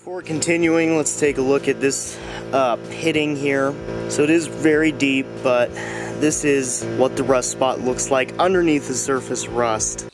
Before continuing, let's take a look at this pitting here. So it is very deep, but this is what the rust spot looks like underneath the surface rust.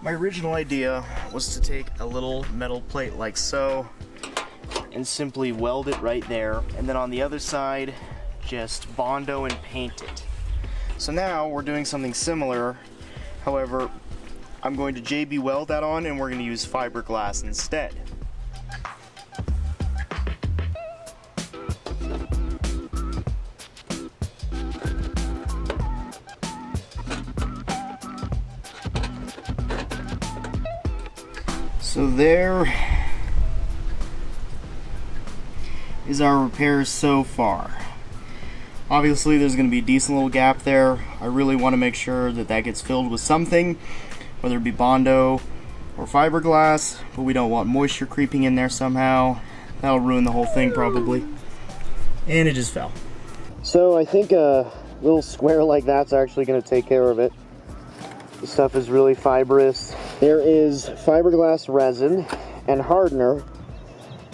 My original idea was to take a little metal plate like so and simply weld it right there, and then on the other side just Bondo and paint it. So now we're doing something similar, however I'm going to JB weld that on and we're going to use fiberglass instead. So there is our repairs so far. Obviously there's going to be a decent little gap there. I really want to make sure that that gets filled with something, whether it be Bondo or fiberglass, but we don't want moisture creeping in there somehow. That'll ruin the whole thing probably. And it just fell. So I think a little square like that's actually going to take care of it. The stuff is really fibrous. There is fiberglass resin and hardener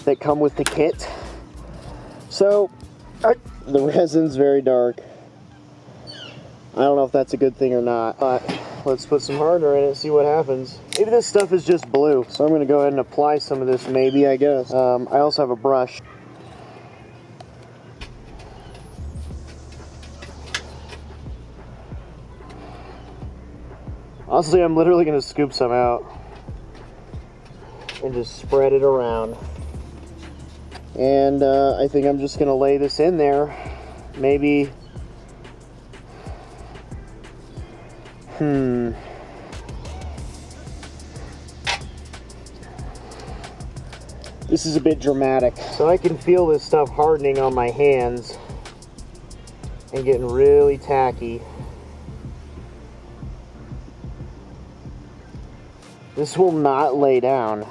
that come with the kit. So the resin's very dark. I don't know if that's a good thing or not, but let's put some hardener in it and see what happens. Maybe this stuff is just blue, so I'm going to go ahead and apply some of this, maybe, I guess. I also have a brush. Honestly, I'm literally going to scoop some out and just spread it around. And I think I'm just going to lay this in there. Maybe... This is a bit dramatic. So I can feel this stuff hardening on my hands and getting really tacky. This will not lay down.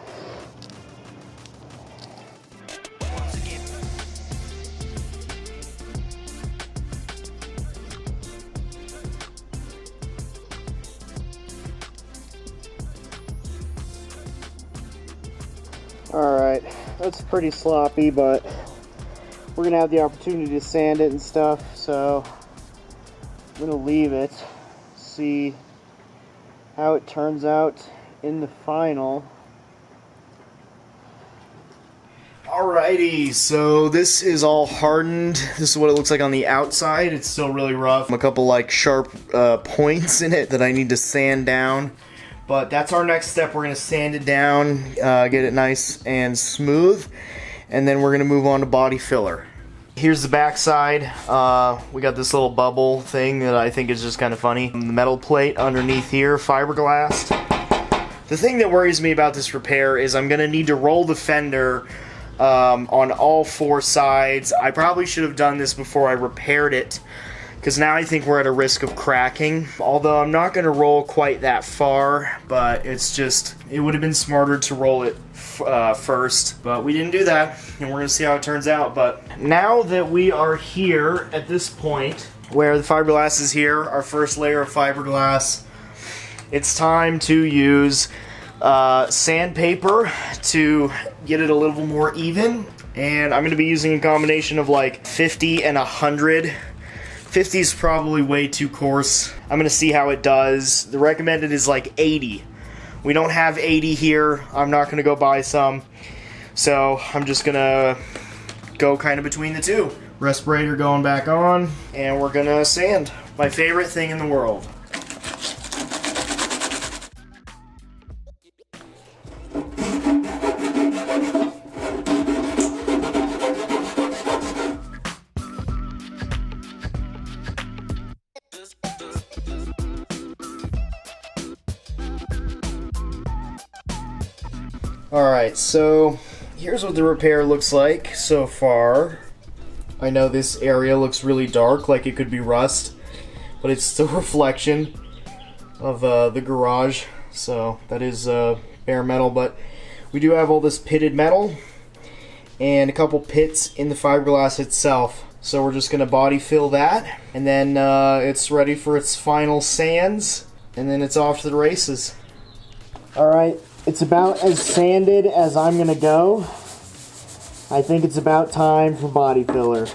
Alright, that's pretty sloppy, but we're gonna have the opportunity to sand it and stuff, so I'm gonna leave it, see how it turns out in the final. Alrighty, so this is all hardened. This is what it looks like on the outside. It's still really rough. A couple like sharp points in it that I need to sand down. But that's our next step. We're going to sand it down, get it nice and smooth, and then we're going to move on to body filler. Here's the back side. We got this little bubble thing that I think is just kind of funny. The metal plate underneath here, fiberglass. The thing that worries me about this repair is I'm going to need to roll the fender on all four sides. I probably should have done this before I repaired it, because now I think we're at a risk of cracking. Although I'm not going to roll quite that far, but it's just, it would have been smarter to roll it first. But we didn't do that, and we're going to see how it turns out. But now that we are here at this point, where the fiberglass is here, our first layer of fiberglass, it's time to use sandpaper to get it a little more even. And I'm going to be using a combination of like 50 and 100. 50 is probably way too coarse. I'm going to see how it does. The recommended is like 80. We don't have 80 here. I'm not going to go buy some. So I'm just going to go kind of between the two. Respirator going back on, and we're going to sand. My favorite thing in the world. Alright, so here's what the repair looks like so far. I know this area looks really dark, like it could be rust, but it's still reflection of the garage, so that is bare metal. But we do have all this pitted metal and a couple pits in the fiberglass itself, so we're just gonna body fill that, and then it's ready for its final sands, and then it's off to the races. Alright, it's about as sanded as I'm gonna go. I think it's about time for body filler.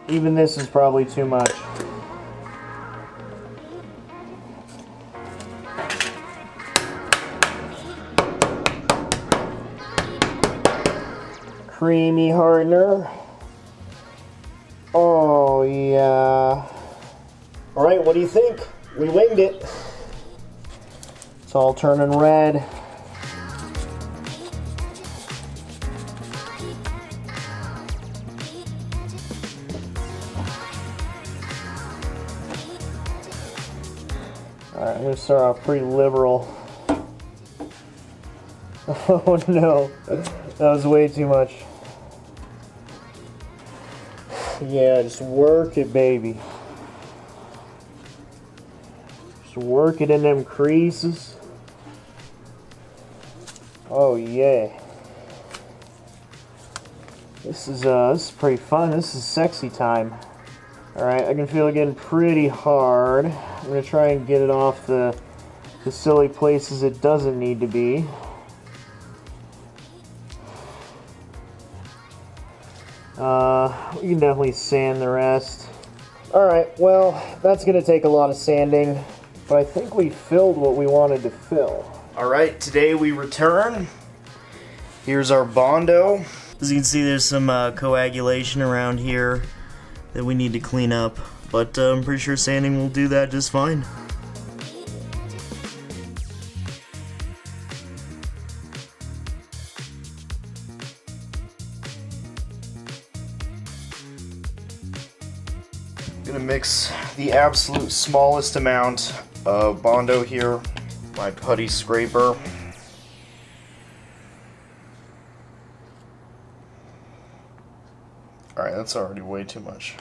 Even this is probably too much. Creamy hardener. Oh yeah. Alright, what do you think? We winged it. It's all turning red. Alright, I'm going to start off pretty liberal. Oh no, that was way too much. Yeah, just work it, baby. Just work it in them creases. Oh yeah. This is pretty fun. This is sexy time. Alright, I can feel it getting pretty hard. I'm going to try and get it off the silly places it doesn't need to be. We can definitely sand the rest. Alright, well, that's going to take a lot of sanding, but I think we filled what we wanted to fill. Alright, today we return. Here's our Bondo. As you can see, there's some coagulation around here that we need to clean up, but I'm pretty sure sanding will do that just fine. I'm gonna mix the absolute smallest amount of Bondo here, my putty scraper. Alright, that's already way too much.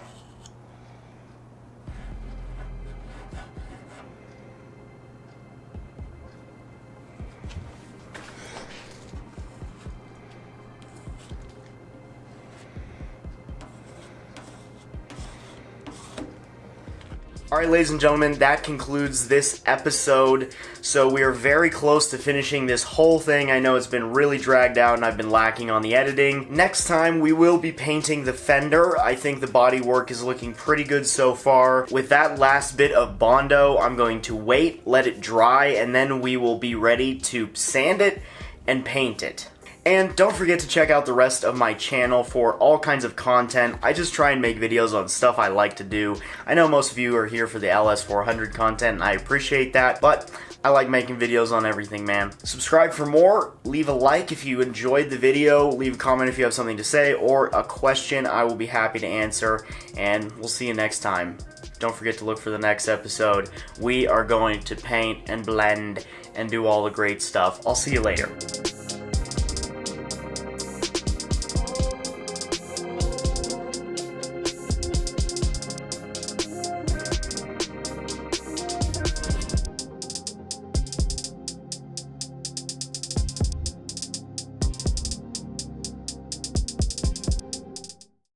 Alright, ladies and gentlemen, that concludes this episode. So we are very close to finishing this whole thing. I know it's been really dragged out and I've been lacking on the editing. Next time we will be painting the fender. I think the body work is looking pretty good so far. With that last bit of Bondo, I'm going to wait, let it dry, and then we will be ready to sand it and paint it. And don't forget to check out the rest of my channel for all kinds of content. I just try and make videos on stuff I like to do. I know most of you are here for the Ls400 content, and I appreciate that, but I like making videos on everything, man. Subscribe for more, leave a like if you enjoyed the video, leave a comment if you have something to say, or a question I will be happy to answer, and we'll see you next time. Don't forget to look for the next episode. We are going to paint and blend and do all the great stuff. I'll see you later.